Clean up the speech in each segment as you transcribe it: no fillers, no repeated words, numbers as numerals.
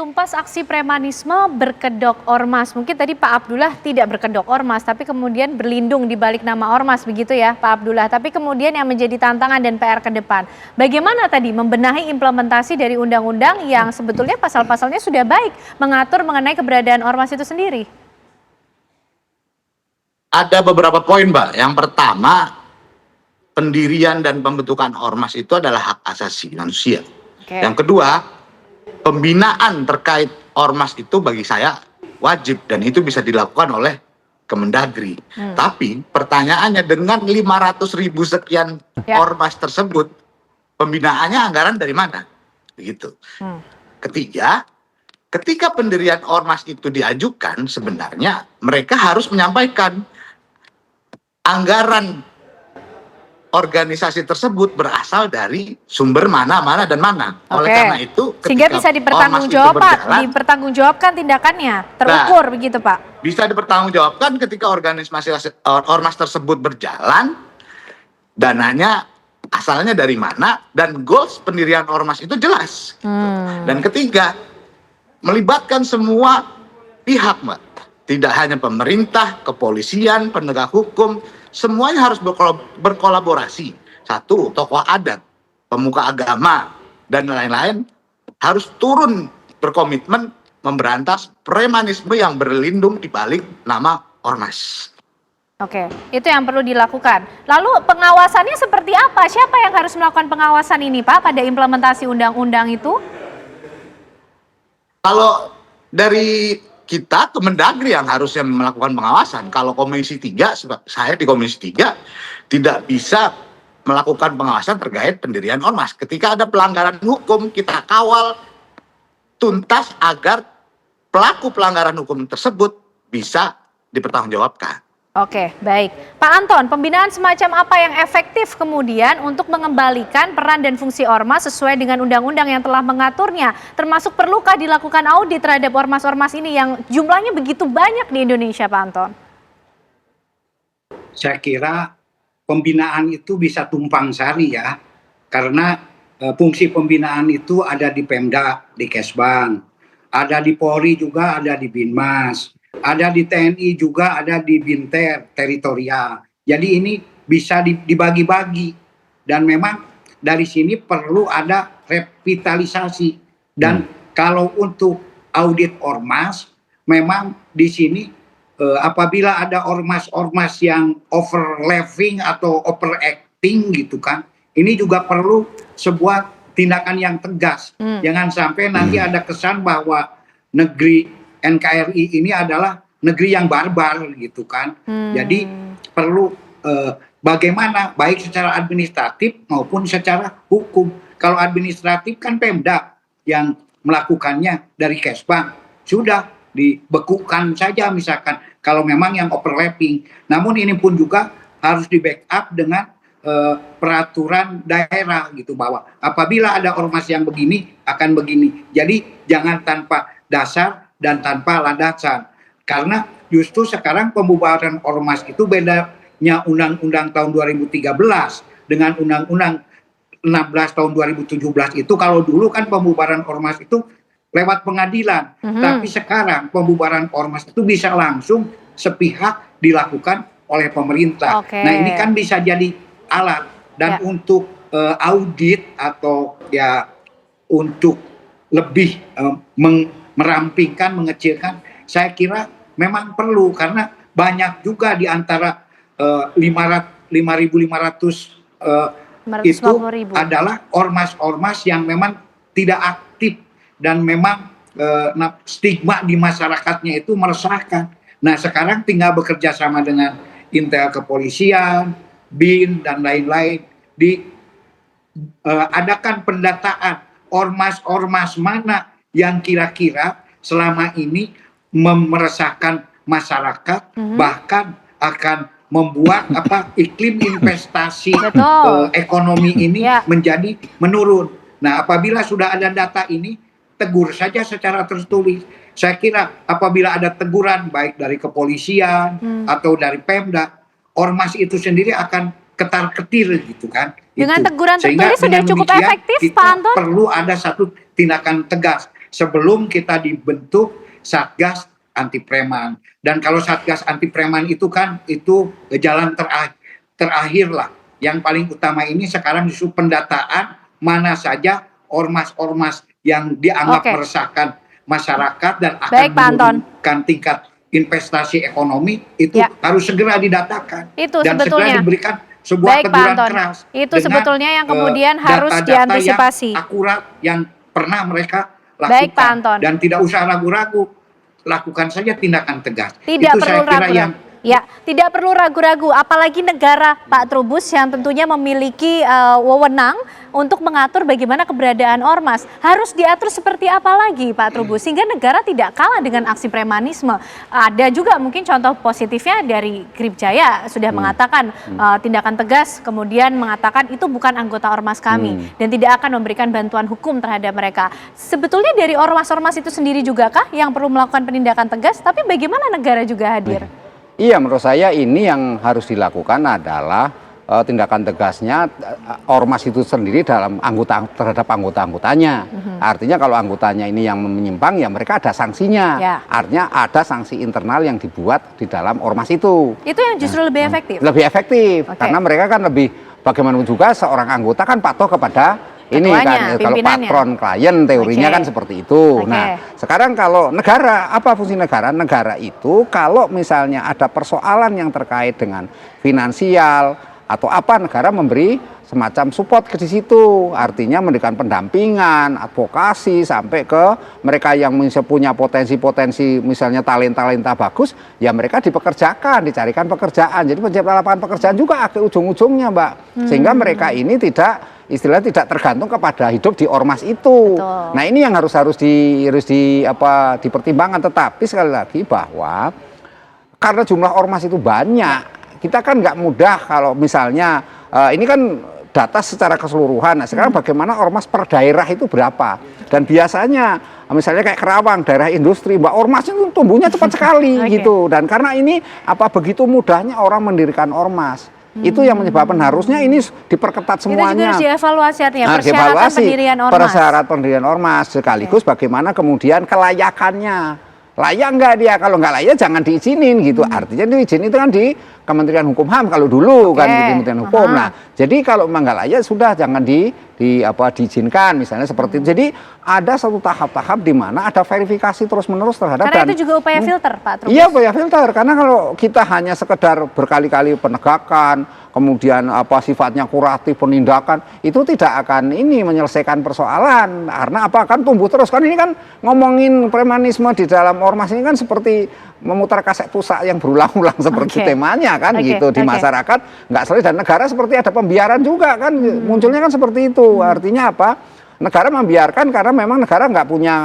Tumpas aksi premanisme berkedok ormas. Mungkin tadi Pak Abdullah tidak berkedok ormas, tapi kemudian berlindung di balik nama ormas, begitu ya Pak Abdullah. Tapi kemudian yang menjadi tantangan dan PR ke depan, bagaimana tadi membenahi implementasi dari undang-undang yang sebetulnya pasal-pasalnya sudah baik mengatur mengenai keberadaan ormas itu sendiri? Ada beberapa poin, Mbak. Yang pertama, pendirian dan pembentukan ormas itu adalah hak asasi manusia. Yang kedua, pembinaan terkait ormas itu bagi saya wajib dan itu bisa dilakukan oleh Kemendagri. Tapi pertanyaannya, dengan 500.000 sekian ormas tersebut, pembinaannya anggaran dari mana? Begitu. Ketiga, ketika pendirian ormas itu diajukan, sebenarnya mereka harus menyampaikan anggaran organisasi tersebut berasal dari sumber mana dan mana. Oleh karena itu, sehingga bisa dipertanggungjawabkan tindakannya, terukur begitu Pak. Bisa dipertanggungjawabkan ketika ormas tersebut berjalan, dananya asalnya dari mana, dan goals pendirian ormas itu jelas. Dan ketiga, melibatkan semua pihak, Mbak. Tidak hanya pemerintah, kepolisian, penegak hukum, semuanya harus berkolaborasi. Satu, tokoh adat, pemuka agama, dan lain-lain harus turun berkomitmen memberantas premanisme yang berlindung di balik nama ormas. Oke, itu yang perlu dilakukan. Lalu pengawasannya seperti apa? Siapa yang harus melakukan pengawasan ini, Pak, pada implementasi undang-undang itu? Kalau dari kita, Kemendagri yang harusnya melakukan pengawasan. Kalau Komisi 3, saya di Komisi 3 tidak bisa melakukan pengawasan terkait pendirian ormas. Ketika ada pelanggaran hukum, kita kawal tuntas agar pelaku pelanggaran hukum tersebut bisa dipertanggungjawabkan. Oke, baik. Pak Anton, pembinaan semacam apa yang efektif kemudian untuk mengembalikan peran dan fungsi ormas sesuai dengan undang-undang yang telah mengaturnya? Termasuk perlukah dilakukan audit terhadap ormas-ormas ini yang jumlahnya begitu banyak di Indonesia, Pak Anton? Saya kira pembinaan itu bisa tumpang sari ya, karena fungsi pembinaan itu ada di Pemda, di Kesbang, ada di Polri juga, ada di Binmas, ada di TNI juga, ada di Binter teritorial. Jadi ini bisa dibagi-bagi, dan memang dari sini perlu ada revitalisasi. Dan kalau untuk audit ormas, memang di sini apabila ada ormas-ormas yang overlapping atau overacting gitu kan, ini juga perlu sebuah tindakan yang tegas. Jangan sampai nanti ada kesan bahwa negeri NKRI ini adalah negeri yang barbar gitu kan. Jadi perlu bagaimana baik secara administratif maupun secara hukum. Kalau administratif kan Pemda yang melakukannya dari Kesbang, sudah dibekukan saja misalkan kalau memang yang overlapping. Namun ini pun juga harus di backup dengan peraturan daerah gitu, bahwa apabila ada ormas yang begini akan begini. Jadi jangan tanpa dasar dan tanpa landasan. Karena justru sekarang pembubaran ormas itu bedanya Undang-Undang tahun 2013 dengan Undang-Undang 16 tahun 2017 itu. Kalau dulu kan pembubaran ormas itu lewat pengadilan, tapi sekarang pembubaran ormas itu bisa langsung sepihak dilakukan oleh pemerintah. Nah ini kan bisa jadi alat, dan untuk audit atau ya untuk lebih merampingkan, mengecilkan, saya kira memang perlu, karena banyak juga di antara 5.500 itu adalah ormas-ormas yang memang tidak aktif dan memang stigma di masyarakatnya itu meresahkan. Nah sekarang tinggal bekerja sama dengan Intel Kepolisian, BIN dan lain-lain, adakan pendataan ormas-ormas mana yang kira-kira selama ini meresahkan masyarakat, bahkan akan membuat iklim investasi ekonomi ini menjadi menurun. Nah, apabila sudah ada data ini, tegur saja secara tertulis. Saya kira apabila ada teguran baik dari kepolisian atau dari Pemda, ormas itu sendiri akan ketar-ketir gitu kan. Dengan teguran tertulis sudah cukup efektif, Pak Anton? Perlu ada satu tindakan tegas. sebelum kita dibentuk Satgas Anti Preman. Dan kalau Satgas Anti Preman itu kan itu jalan terakhir lah. Yang paling utama ini sekarang justru pendataan mana saja ormas-ormas yang dianggap meresahkan masyarakat dan akan menurunkan tingkat investasi ekonomi itu harus segera didatakan dan segera diberikan sebuah teguran keras. Itu sebetulnya yang kemudian harus diantisipasi. Yang akurat yang pernah mereka lakukan dan tidak usah ragu-ragu, lakukan saja tindakan tegas. Tidak perlu ragu-ragu. Ya, tidak perlu ragu-ragu, apalagi negara, Pak Trubus, yang tentunya memiliki wewenang untuk mengatur bagaimana keberadaan ormas. Harus diatur seperti apa lagi, Pak Trubus, sehingga negara tidak kalah dengan aksi premanisme. Ada juga mungkin contoh positifnya dari Gripjaya sudah mengatakan tindakan tegas, kemudian mengatakan itu bukan anggota ormas kami dan tidak akan memberikan bantuan hukum terhadap mereka. Sebetulnya dari ormas-ormas itu sendiri juga kah yang perlu melakukan penindakan tegas, tapi bagaimana negara juga hadir? Iya, menurut saya ini yang harus dilakukan adalah tindakan tegasnya ormas itu sendiri dalam terhadap anggota-anggotanya. Artinya kalau anggotanya ini yang menyimpang, ya mereka ada sanksinya. Artinya ada sanksi internal yang dibuat di dalam ormas itu. Itu yang justru lebih efektif? Lebih efektif, karena mereka kan lebih, bagaimanapun juga seorang anggota kan patuh kepada ini kan, kalau patron klien teorinya kan seperti itu. Nah, sekarang kalau negara, apa fungsi negara? Negara itu kalau misalnya ada persoalan yang terkait dengan finansial atau apa, negara memberi semacam support ke situ. Artinya memberikan pendampingan, advokasi sampai ke mereka yang punya potensi-potensi, misalnya talenta-talenta bagus, ya mereka dipekerjakan, dicarikan pekerjaan. Jadi penciptaan lapangan pekerjaan juga ke ujung-ujungnya, Mbak. Sehingga mereka ini istilahnya tidak tergantung kepada hidup di ormas itu. Betul. Nah, ini yang harus dipertimbangkan. Tetapi sekali lagi bahwa karena jumlah ormas itu banyak, kita kan nggak mudah kalau misalnya ini kan data secara keseluruhan. Nah, sekarang bagaimana ormas per daerah itu berapa? Dan biasanya misalnya kayak Kerawang, daerah industri, Mbak, ormas itu tumbuhnya cepat sekali gitu. Dan karena ini begitu mudahnya orang mendirikan ormas. Itu yang menyebabkan harusnya ini diperketat semuanya. Itu juga harus dievaluasi artinya, persyaratan pendirian ormas. Persyaratan pendirian ormas, sekaligus bagaimana kemudian kelayakannya. Layak nggak dia? Kalau nggak layak jangan diizinin gitu. Artinya izin itu kan di Kementerian Hukum HAM kalau dulu kan di Kementerian Hukum. Nah, jadi kalau memang nggak layak sudah jangan diizinkan misalnya seperti itu. Jadi ada satu tahap-tahap di mana ada verifikasi terus-menerus terhadap. Karena itu juga upaya filter, Pak Trubus. Iya, upaya filter. Karena kalau kita hanya sekedar berkali-kali penegakan, kemudian sifatnya kuratif penindakan, itu tidak akan menyelesaikan persoalan. Karena kan tumbuh terus. Kan ini kan ngomongin premanisme di dalam ormas ini kan seperti memutar kaset pusat yang berulang-ulang seperti temanya kan gitu di masyarakat nggak selesai, dan negara seperti ada pembiaran juga kan munculnya kan seperti itu. Artinya negara membiarkan karena memang negara nggak punya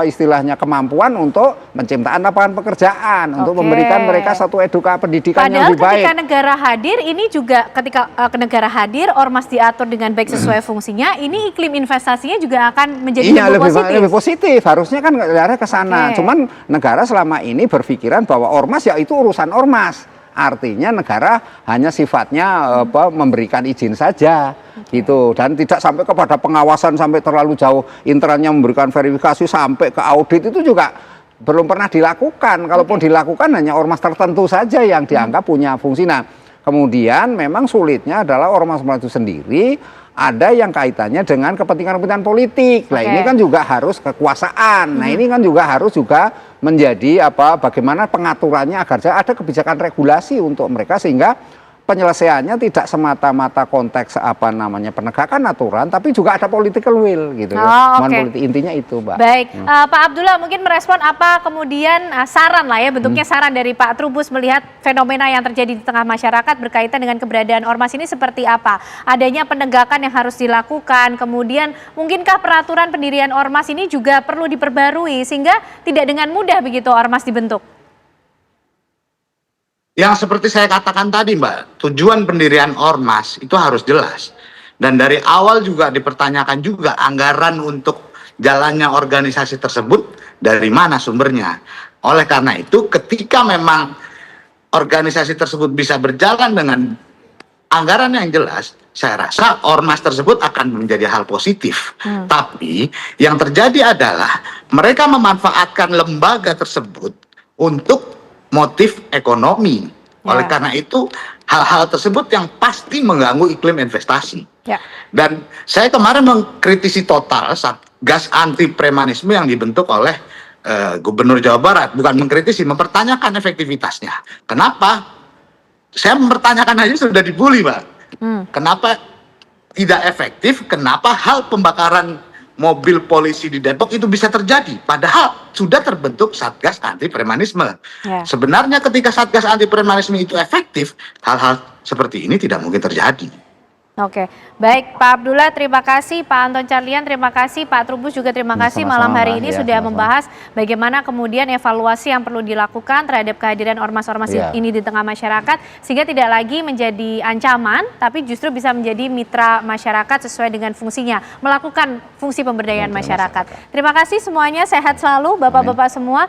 istilahnya kemampuan untuk menciptakan lapangan pekerjaan, untuk memberikan mereka satu pendidikan yang lebih baik. Padahal ketika negara hadir, ini juga ketika negara hadir, ormas diatur dengan baik sesuai fungsinya, ini iklim investasinya juga akan menjadi lebih positif. Harusnya kan negara ke sana. Cuman negara selama ini berpikiran bahwa ormas ya itu urusan ormas. Artinya negara hanya sifatnya memberikan izin saja gitu, dan tidak sampai kepada pengawasan sampai terlalu jauh, internalnya memberikan verifikasi sampai ke audit itu juga belum pernah dilakukan. Kalaupun dilakukan hanya ormas tertentu saja yang dianggap punya fungsi. Nah, kemudian memang sulitnya adalah ormas-ormas itu sendiri ada yang kaitannya dengan kepentingan-kepentingan politik. Nah, ini kan juga harus kekuasaan. Nah, ini kan juga harus menjadi bagaimana pengaturannya agar ada kebijakan regulasi untuk mereka sehingga penyelesaiannya tidak semata-mata konteks penegakan aturan, tapi juga ada political will gitu. Politik intinya itu, Mbak. Baik, Pak Abdullah mungkin merespon apa kemudian saran lah ya, bentuknya saran dari Pak Trubus melihat fenomena yang terjadi di tengah masyarakat berkaitan dengan keberadaan ormas ini seperti apa? Adanya penegakan yang harus dilakukan, kemudian mungkinkah peraturan pendirian ormas ini juga perlu diperbarui sehingga tidak dengan mudah begitu ormas dibentuk? Yang seperti saya katakan tadi, Mbak, tujuan pendirian ormas itu harus jelas. Dan dari awal juga dipertanyakan juga anggaran untuk jalannya organisasi tersebut dari mana sumbernya. Oleh karena itu, ketika memang organisasi tersebut bisa berjalan dengan anggaran yang jelas, saya rasa ormas tersebut akan menjadi hal positif. Tapi yang terjadi adalah mereka memanfaatkan lembaga tersebut untuk motif ekonomi. Oleh karena itu, hal-hal tersebut yang pasti mengganggu iklim investasi. Dan saya kemarin mengkritisi total Satgas anti premanisme yang dibentuk oleh Gubernur Jawa Barat. Bukan mengkritisi, mempertanyakan efektivitasnya. Kenapa? Saya mempertanyakan aja sudah dibully, Pak. Kenapa tidak efektif? Kenapa hal pembakaran mobil polisi di Depok itu bisa terjadi? Padahal sudah terbentuk Satgas anti premanisme. Sebenarnya ketika Satgas anti premanisme itu efektif, hal-hal seperti ini tidak mungkin terjadi. Oke, baik Pak Abdullah, terima kasih. Pak Anton Carlian, terima kasih. Pak Trubus juga terima kasih. Malam hari ini sudah membahas bagaimana kemudian evaluasi yang perlu dilakukan terhadap kehadiran ormas-ormas ini di tengah masyarakat, sehingga tidak lagi menjadi ancaman, tapi justru bisa menjadi mitra masyarakat sesuai dengan fungsinya, melakukan fungsi pemberdayaan masyarakat. Terima kasih semuanya, sehat selalu Bapak-Bapak semua.